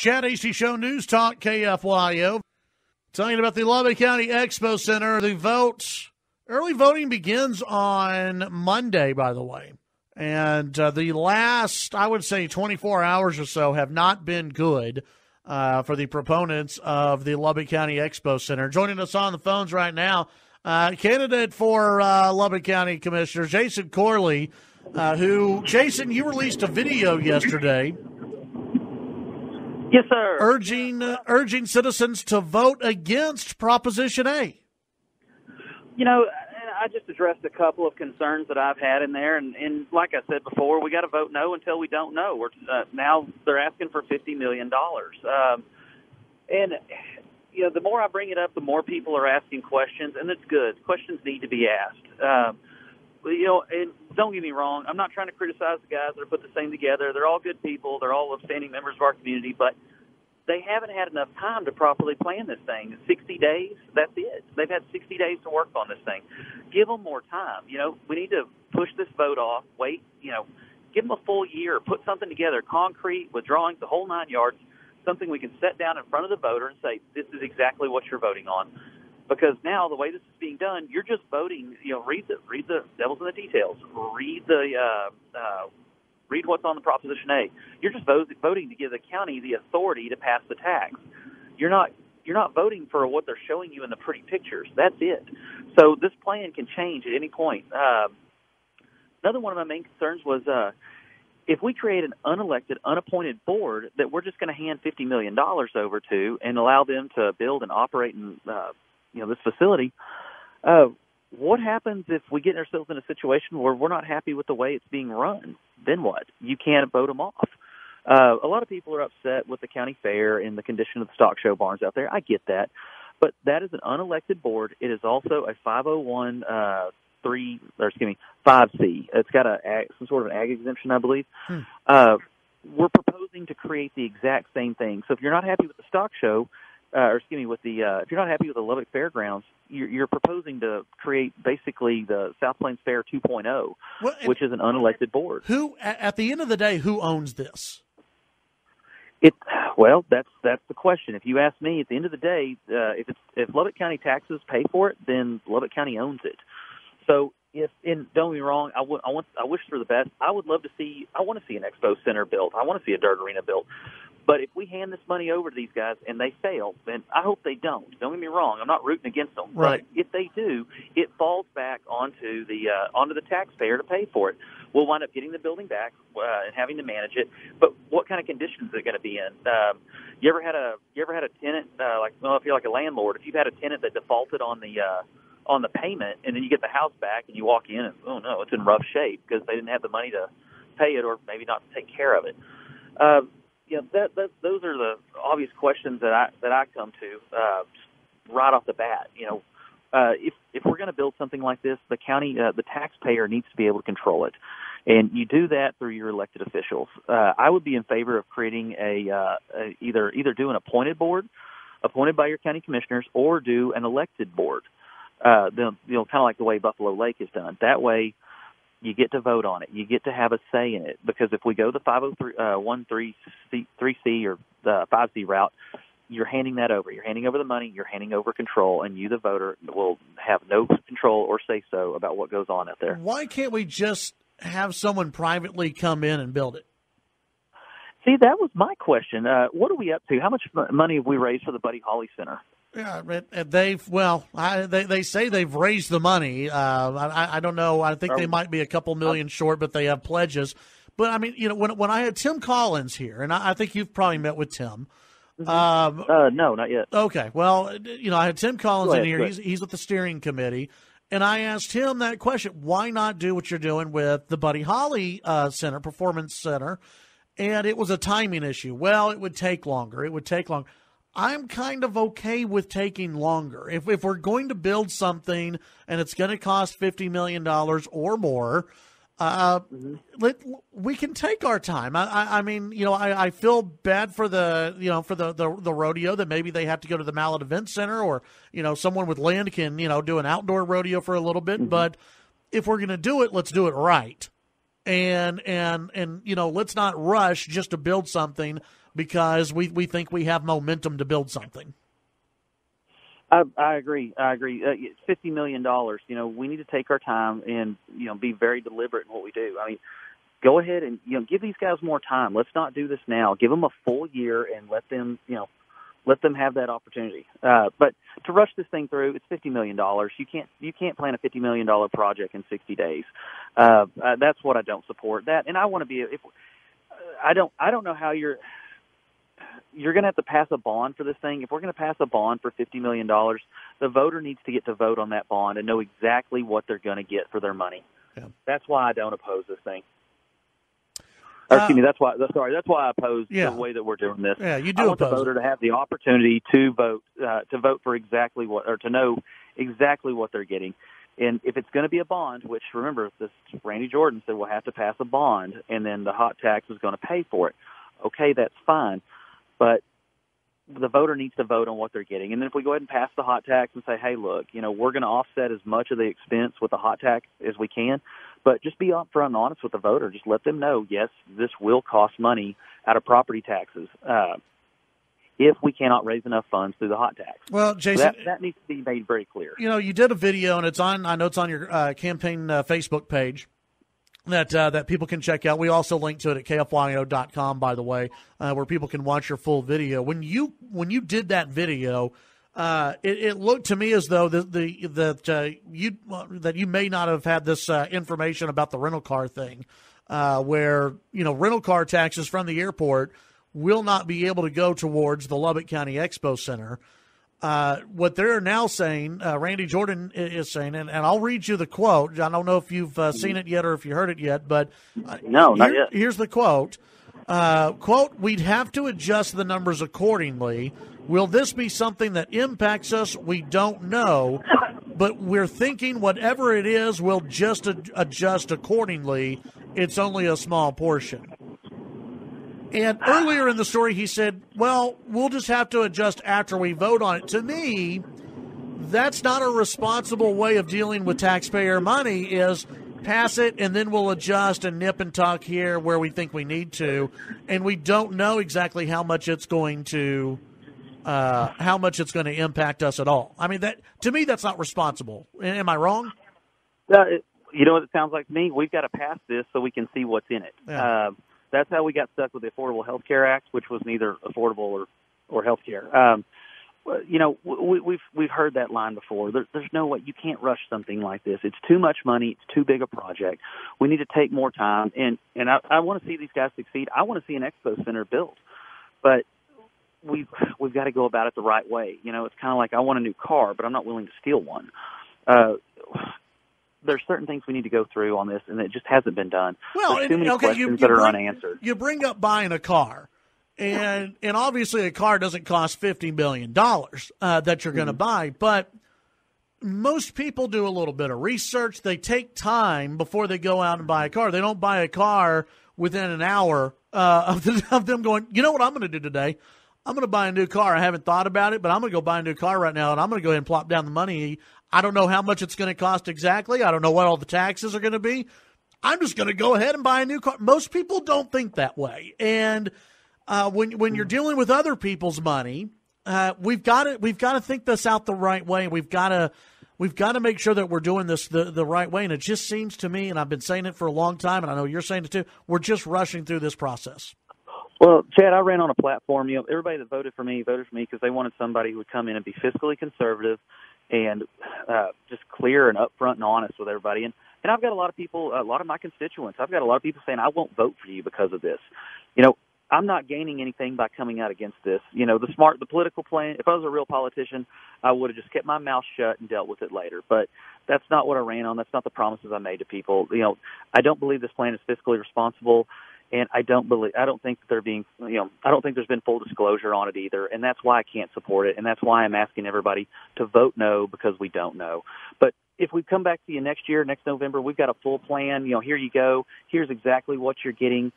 Chad Hasty Show, News Talk, KFYO. Telling you about the Lubbock County Expo Center. Early voting begins on Monday, by the way. And the last, I would say, 24 hours or so have not been good for the proponents of the Lubbock County Expo Center. Joining us on the phones right now, candidate for Lubbock County Commissioner, Jason Corley, Jason, you released a video yesterday. Yes, sir. Urging citizens to vote against Proposition A. You know, I just addressed a couple of concerns that I've had in there, and like I said before, we got to vote no until we don't know. Now they're asking for $50 million. And, you know, the more I bring it up, the more people are asking questions, and it's good. Questions need to be asked. You know, and don't get me wrong, I'm not trying to criticize the guys that have put this thing together. They're all good people. They're all upstanding members of our community, but they haven't had enough time to properly plan this thing. 60 days, that's it. They've had 60 days to work on this thing. Give them more time. You know, we need to push this vote off, wait, you know, give them a full year, put something together, concrete, with drawings, the whole 9 yards, something we can set down in front of the voter and say, this is exactly what you're voting on. Because now the way this is being done, you're just voting. You know, read the devil's in the details. Read what's on the Proposition A. You're just voting to give the county the authority to pass the tax. You're not voting for what they're showing you in the pretty pictures. That's it. So this plan can change at any point. Another one of my main concerns was if we create an unelected, unappointed board that we're just going to hand $50 million over to and allow them to build and operate and this facility, what happens if we get ourselves in a situation where we're not happy with the way it's being run? Then what? You can't vote them off. A lot of people are upset with the county fair and the condition of the stock show barns out there. I get that. But that is an unelected board. It is also a 5C. It's got some sort of an ag exemption, I believe. We're proposing to create the exact same thing. So if you're not happy with the stock show, if you're not happy with the Lubbock Fairgrounds, you're proposing to create basically the South Plains Fair 2.0, which is an unelected board. Who, at the end of the day, who owns this? Well, that's the question. If you ask me, at the end of the day, if Lubbock County taxes pay for it, then Lubbock County owns it. So don't get me wrong, I wish for the best. I want to see an expo center built. I want to see a dirt arena built. But if we hand this money over to these guys and they fail, then I hope they don't. Don't get me wrong. I'm not rooting against them. Right. But if they do, it falls back onto the taxpayer to pay for it. We'll wind up getting the building back and having to manage it. But what kind of conditions are it going to be in? You ever had a tenant if you're like a landlord, if you've had a tenant that defaulted on the payment and then you get the house back and you walk in and oh no, it's in rough shape because they didn't have the money to pay it or maybe not to take care of it. Those are the obvious questions that I come to right off the bat. You know, if we're going to build something like this, the county, the taxpayer needs to be able to control it, and you do that through your elected officials. I would be in favor of creating either do an appointed board, appointed by your county commissioners, or do an elected board. Kind of like the way Buffalo Lake is done. That way, you get to vote on it. You get to have a say in it. Because if we go the 503C or the 5C route, you're handing that over. You're handing over the money. You're handing over control, and you, the voter, will have no control or say-so about what goes on out there. Why can't we just have someone privately come in and build it? See, that was my question. What are we up to? How much money have we raised for the Buddy Holly Center? Yeah, they say they've raised the money. I don't know. I think they might be a couple million short, but they have pledges. But I mean, you know, when I had Tim Collins here, and I think you've probably met with Tim. No, not yet. Okay, well, you know, I had Tim Collins in here. He's with the steering committee, and I asked him that question: why not do what you're doing with the Buddy Holly Center, Performance Center? And it was a timing issue. Well, it would take longer. I'm kind of okay with taking longer. If we're going to build something and it's going to cost $50 million or more, we can take our time. I mean, you know, I feel bad for the rodeo that maybe they have to go to the Mallet Event Center or, you know, someone with land can, you know, do an outdoor rodeo for a little bit. Mm-hmm. But if we're going to do it, let's do it right. And you know, let's not rush just to build something because we think we have momentum to build something. I agree. It's $50 million. We need to take our time and, be very deliberate in what we do. I mean, go ahead and, give these guys more time. Let's not do this now. Give them a full year and let them have that opportunity. But to rush this thing through, it's $50 million. You can't plan a $50 million project in 60 days. That's what I don't support. That, and I want to be. I don't know how you're going to have to pass a bond for this thing. If we're going to pass a bond for $50 million, the voter needs to get to vote on that bond and know exactly what they're going to get for their money. Yeah. That's why I don't oppose this thing. Excuse me. That's why I oppose the way that we're doing this. Yeah, you do. I want the voter to have the opportunity to vote for exactly what, or to know exactly what they're getting. And if it's going to be a bond, which remember, this Randy Jordan said we'll have to pass a bond, and then the hot tax is going to pay for it. Okay, that's fine, but the voter needs to vote on what they're getting. And then if we go ahead and pass the hot tax and say, hey, look, we're going to offset as much of the expense with the hot tax as we can, but just be upfront and honest with the voter. Just let them know, yes, this will cost money out of property taxes if we cannot raise enough funds through the hot tax. Well, Jason, that needs to be made very clear. You did a video, and I know it's on your campaign Facebook page that people can check out. We also link to it at KFYO.com, by the way, where people can watch your full video. When you did that video, it looked to me as though that you may not have had this information about the rental car thing, where rental car taxes from the airport will not be able to go towards the Lubbock County Expo Center. What they're now saying, Randy Jordan is saying, and I'll read you the quote. I don't know if you've seen it yet or if you heard it yet, but no, not yet. Here's the quote. Quote, we'd have to adjust the numbers accordingly. Will this be something that impacts us? We don't know, but we're thinking whatever it is, we'll just adjust accordingly. It's only a small portion. And earlier in the story, he said, well, we'll just have to adjust after we vote on it. To me, that's not a responsible way of dealing with taxpayer money, is pass it and then we'll adjust and nip and tuck here where we think we need to. And we don't know exactly how much it's going to impact us at all. I mean, to me, that's not responsible. Am I wrong? You know what it sounds like to me? We've got to pass this so we can see what's in it. Yeah. That's how we got stuck with the Affordable Health Care Act, which was neither affordable or health care. We've heard that line before. There's no way. You can't rush something like this. It's too much money. It's too big a project. We need to take more time. And I want to see these guys succeed. I want to see an expo center built. But we've got to go about it the right way. It's kind of like I want a new car, but I'm not willing to steal one. There's certain things we need to go through on this, and it just hasn't been done. Well, there's too many questions that are unanswered. You bring up buying a car, and obviously a car doesn't cost $50 million that you're going to buy, but most people do a little bit of research. They take time before they go out and buy a car. They don't buy a car within an hour of them going, you know what I'm going to do today? I'm going to buy a new car. I haven't thought about it, but I'm going to go buy a new car right now, and I'm going to go ahead and plop down the money. I don't know how much it's going to cost exactly. I don't know what all the taxes are going to be. I'm just going to go ahead and buy a new car. Most people don't think that way. And when you're dealing with other people's money, we've got to think this out the right way. We've got to make sure that we're doing this the right way. And it just seems to me, and I've been saying it for a long time, and I know you're saying it too, we're just rushing through this process. Well, Chad, I ran on a platform. Everybody that voted for me because they wanted somebody who would come in and be fiscally conservative and just clear and upfront and honest with everybody. And I've got a lot of people, a lot of my constituents, I've got a lot of people saying, I won't vote for you because of this. I'm not gaining anything by coming out against this. The political plan, if I was a real politician, I would have just kept my mouth shut and dealt with it later. But that's not what I ran on. That's not the promises I made to people. I don't believe this plan is fiscally responsible. And I don't think that I don't think there's been full disclosure on it either. And that's why I can't support it. And that's why I'm asking everybody to vote no, because we don't know. But if we come back to you next year, next November, we've got a full plan. Here you go. Here's exactly what you're getting.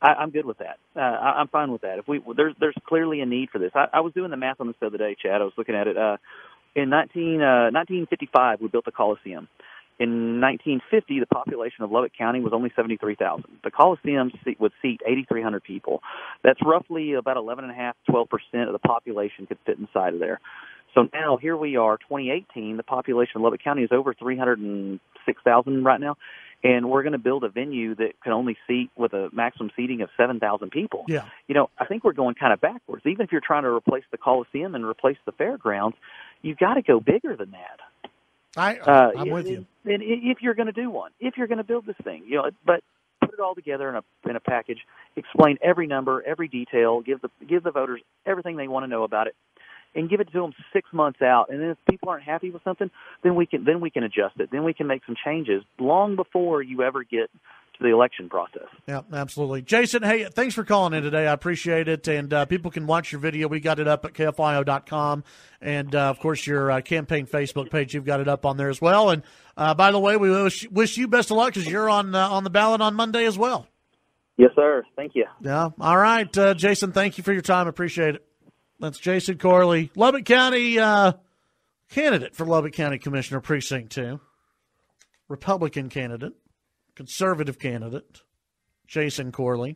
I'm good with that. I'm fine with that. There's clearly a need for this. I was doing the math on this the other day, Chad. I was looking at it. In 1955, we built the Coliseum. In 1950, the population of Lubbock County was only 73,000. The Coliseum would seat 8,300 people. That's roughly about 11.5%, 12% of the population could fit inside of there. So now here we are, 2018. The population of Lubbock County is over 306,000 right now, and we're going to build a venue that can only seat with a maximum seating of 7,000 people. Yeah. I think we're going kind of backwards. Even if you're trying to replace the Coliseum and replace the fairgrounds, you've got to go bigger than that. I'm with you. And if you're going to do one, if you're going to build this thing, but put it all together in a package, explain every number, every detail, give the voters everything they want to know about it, and give it to them 6 months out. And then if people aren't happy with something, then we can adjust it. Then we can make some changes long before you ever get to the election process. Yeah, absolutely. Jason, hey, thanks for calling in today. I appreciate it. And people can watch your video. We got it up at KFYO.com. And, of course, your campaign Facebook page, you've got it up on there as well. And, by the way, we wish you best of luck because you're on the ballot on Monday as well. Yes, sir. Thank you. Yeah. All right, Jason, thank you for your time. Appreciate it. That's Jason Corley, Lubbock County candidate for Lubbock County Commissioner Precinct 2, Republican candidate, conservative candidate, Jason Corley.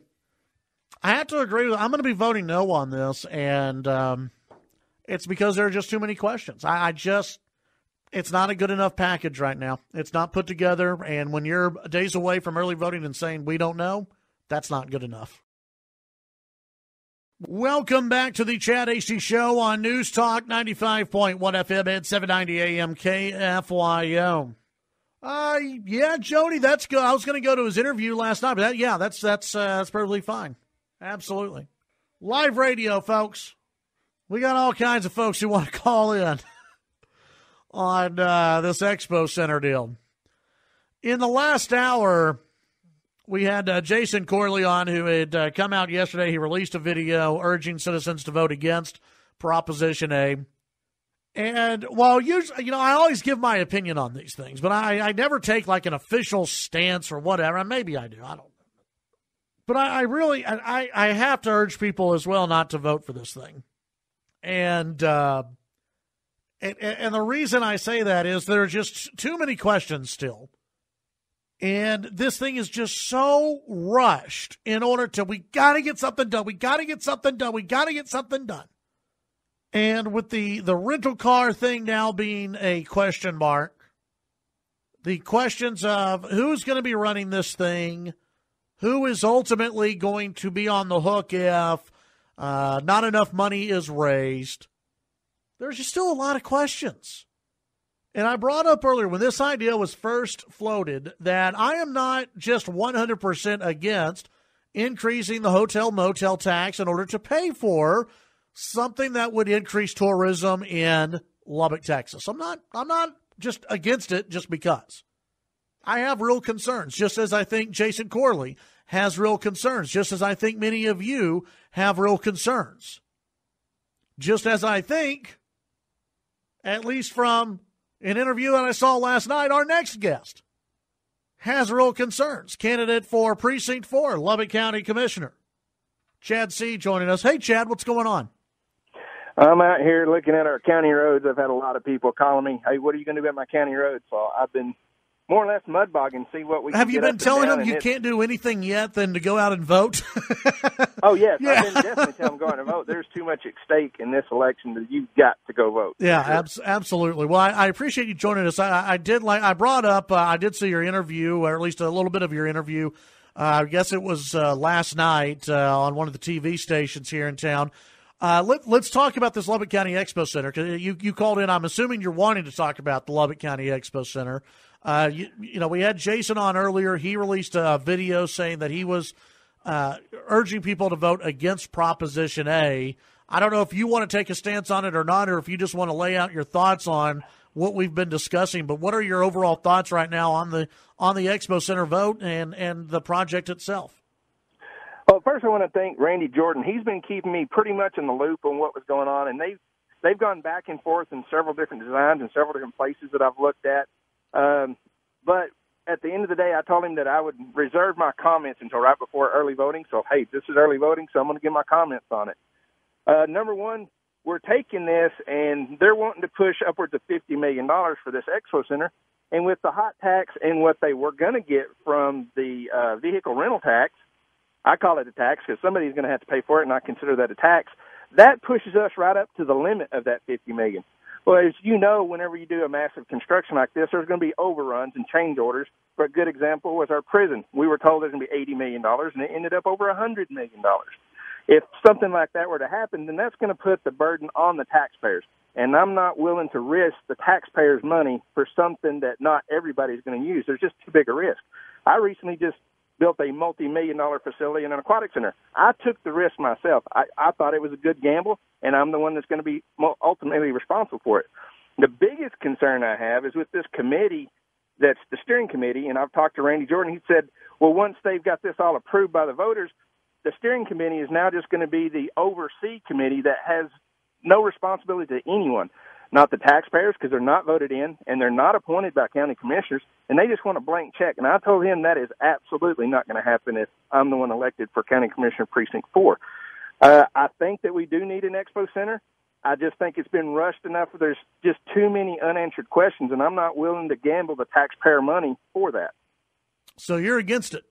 I have to agree with. I'm going to be voting no on this, and it's because there are just too many questions. It's not a good enough package right now. It's not put together, and when you're days away from early voting and saying we don't know, that's not good enough. Welcome back to the Chad Hasty Show on News Talk 95.1 FM and 790 AM KFYO. Yeah, Jody, that's good. I was going to go to his interview last night, but that's perfectly fine. Absolutely. Live radio, folks. We got all kinds of folks who want to call in on this Expo Center deal. In the last hour, we had Jason Corley on, who had come out yesterday. He released a video urging citizens to vote against Proposition A. And while usually, I always give my opinion on these things, but I never take like an official stance or whatever. Maybe I do. I don't know. But I really have to urge people as well not to vote for this thing. And the reason I say that is there are just too many questions still. And this thing is just so rushed in order to, we got to get something done. We got to get something done. We got to get something done. And with the rental car thing now being a question mark, the questions of who's going to be running this thing, who is ultimately going to be on the hook if not enough money is raised, there's just still a lot of questions. And I brought up earlier when this idea was first floated that I am not just 100% against increasing the hotel motel tax in order to pay for something that would increase tourism in Lubbock, Texas. I'm not just against it just because. I have real concerns, just as I think Jason Corley has real concerns, just as I think many of you have real concerns. Just as I think, at least from an interview that I saw last night, our next guest has real concerns. Candidate for Precinct 4, Lubbock County Commissioner, Chad Seay, joining us. Hey, Chad, what's going on? I'm out here looking at our county roads. I've had a lot of people calling me, hey, what are you going to do about my county roads? So I've been more or less mudbogging, see what we can Have you get been telling them you can't do anything yet than to go out and vote? Oh, yes. Yeah. I've been definitely telling them go out and vote. There's too much at stake in this election that you've got to go vote. Yeah, absolutely. Well, I appreciate you joining us. I did see your interview, or at least a little bit of your interview. I guess it was last night on one of the TV stations here in town. Let's talk about this Lubbock County Expo Center. You called in. I'm assuming you're wanting to talk about the Lubbock County Expo Center. We had Jason on earlier. He released a video saying that he was urging people to vote against Proposition A. I don't know if you want to take a stance on it or not, or if you just want to lay out your thoughts on what we've been discussing. But what are your overall thoughts right now on the Expo Center vote and the project itself? Well, first I want to thank Randy Jordan. He's been keeping me pretty much in the loop on what was going on, and they've gone back and forth in several different designs and several different places that I've looked at. But at the end of the day, I told him that I would reserve my comments until right before early voting. So, hey, this is early voting, so I'm going to give my comments on it. Number one, we're taking this, and they're wanting to push upwards of $50 million for this Expo Center. And with the hot tax and what they were going to get from the vehicle rental tax, I call it a tax because somebody's going to have to pay for it, and I consider that a tax. That pushes us right up to the limit of that $50 million. Well, as you know, whenever you do a massive construction like this, there's going to be overruns and change orders. But a good example was our prison. We were told there's going to be $80 million, and it ended up over $100 million. If something like that were to happen, then that's going to put the burden on the taxpayers. And I'm not willing to risk the taxpayers' money for something that not everybody's going to use. There's just too big a risk. I recently just built a multi-million-dollar facility in an aquatic center. I took the risk myself. I thought it was a good gamble, and I'm the one that's going to be ultimately responsible for it. The biggest concern I have is with this committee that's the steering committee, and I've talked to Randy Jordan. He said, well, once they've got this all approved by the voters, the steering committee is now just going to be the oversee committee that has no responsibility to anyone, not the taxpayers because they're not voted in and they're not appointed by county commissioners, and they just want a blank check. And I told him that is absolutely not going to happen if I'm the one elected for County Commissioner Precinct 4. I think that we do need an expo center. I just think it's been rushed enough. There's just too many unanswered questions, and I'm not willing to gamble the taxpayer money for that. So you're against it?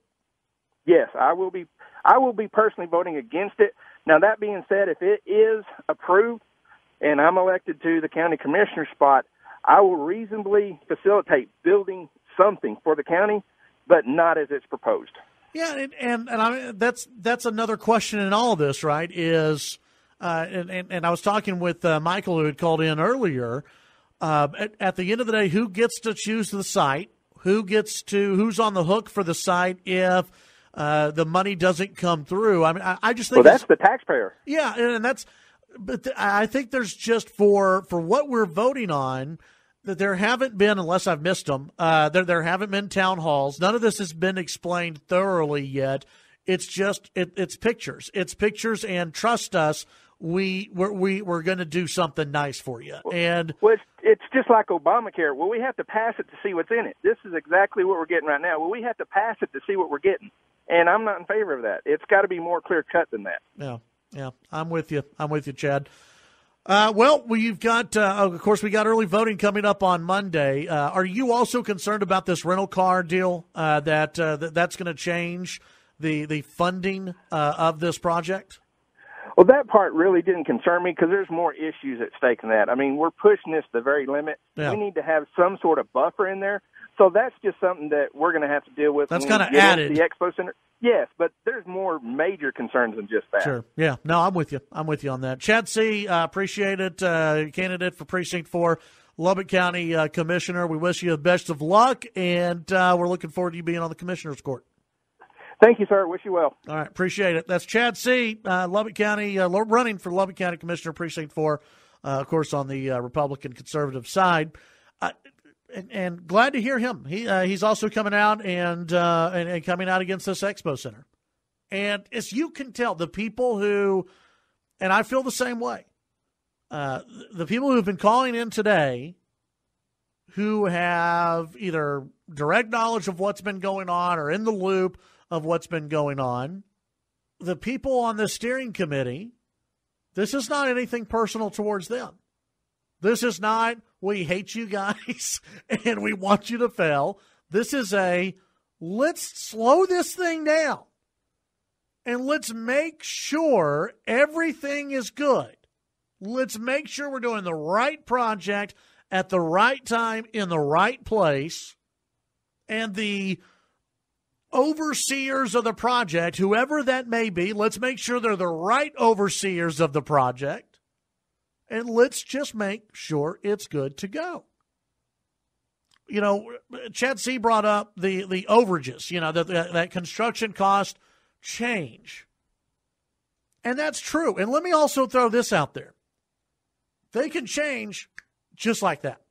Yes, I will be. I will be personally voting against it. Now, that being said, if it is approved and I'm elected to the county commissioner spot, I will reasonably facilitate building something for the county, but not as it's proposed. Yeah, and I mean, that's another question in all of this, right? Is and I was talking with Michael, who had called in earlier. At the end of the day, who gets to choose the site? Who's on the hook for the site if the money doesn't come through? I mean, I just think that's the taxpayer. Yeah, and but I think there's just for what we're voting on, that there haven't been, unless I've missed them, there haven't been town halls. None of this has been explained thoroughly yet. It's just it's pictures. It's pictures, and trust us, we're going to do something nice for you. And it's just like Obamacare. Well, we have to pass it to see what's in it. This is exactly what we're getting right now. Well, we have to pass it to see what we're getting, and I'm not in favor of that. It's got to be more clear cut than that. Yeah, I'm with you. Chad. Well, you've got, of course, we got early voting coming up on Monday. Are you also concerned about this rental car deal that's going to change the funding of this project? Well, that part really didn't concern me because there's more issues at stake than that. I mean, we're pushing this to the very limit. Yeah. We need to have some sort of buffer in there. So that's just something that we're going to have to deal with. That's kind of added. The Expo Center. Yes, but there's more major concerns than just that. Sure. Yeah. No, I'm with you. on that. Chad Seay, appreciate it. Candidate for Precinct 4, Lubbock County Commissioner. We wish you the best of luck, and we're looking forward to you being on the Commissioner's Court. Thank you, sir. Wish you well. All right. Appreciate it. That's Chad Seay, Lubbock County, running for Lubbock County Commissioner, Precinct 4, of course, on the Republican conservative side. And glad to hear him. He's also coming out and coming out against this Expo Center. And as you can tell, the people who, and I feel the same way, the people who've been calling in today who have either direct knowledge of what's been going on or in the loop of what's been going on, the people on the steering committee, this is not anything personal towards them. This is not, we hate you guys and we want you to fail. This is let's slow this thing down and let's make sure everything is good. Let's make sure we're doing the right project at the right time in the right place. And the overseers of the project, whoever that may be, let's make sure they're the right overseers of the project. And let's just make sure it's good to go. You know, Chad Seay brought up the overages, that construction cost change. And that's true. And let me also throw this out there. They can change just like that.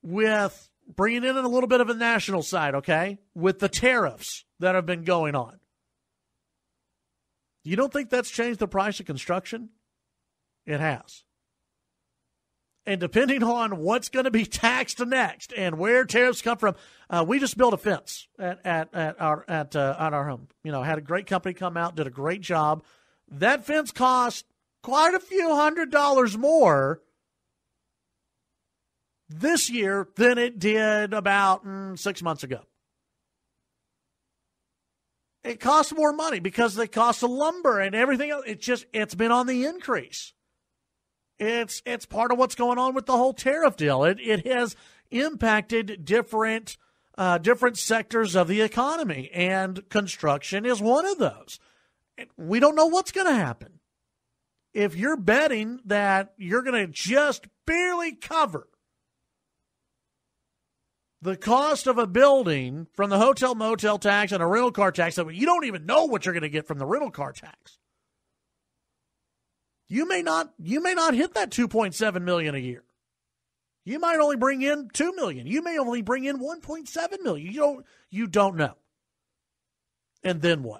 With bringing in a little bit of a national side, okay? With the tariffs that have been going on. You don't think that's changed the price of construction? It has. And depending on what's going to be taxed next and where tariffs come from, we just built a fence at our home. Had a great company come out, did a great job. That fence cost quite a few $100s more, this year than it did about 6 months ago. It costs more money because the cost of lumber and everything else. It's been on the increase. It's part of what's going on with the whole tariff deal. It has impacted different sectors of the economy, and construction is one of those. We don't know what's going to happen. If you're betting that you're going to just barely cover the cost of a building from the hotel motel tax and a rental car tax, that you don't even know what you're going to get from the rental car tax, you may not hit that $2.7 million a year. You might only bring in $2 million. You may only bring in $1.7 million. You don't know. And then what?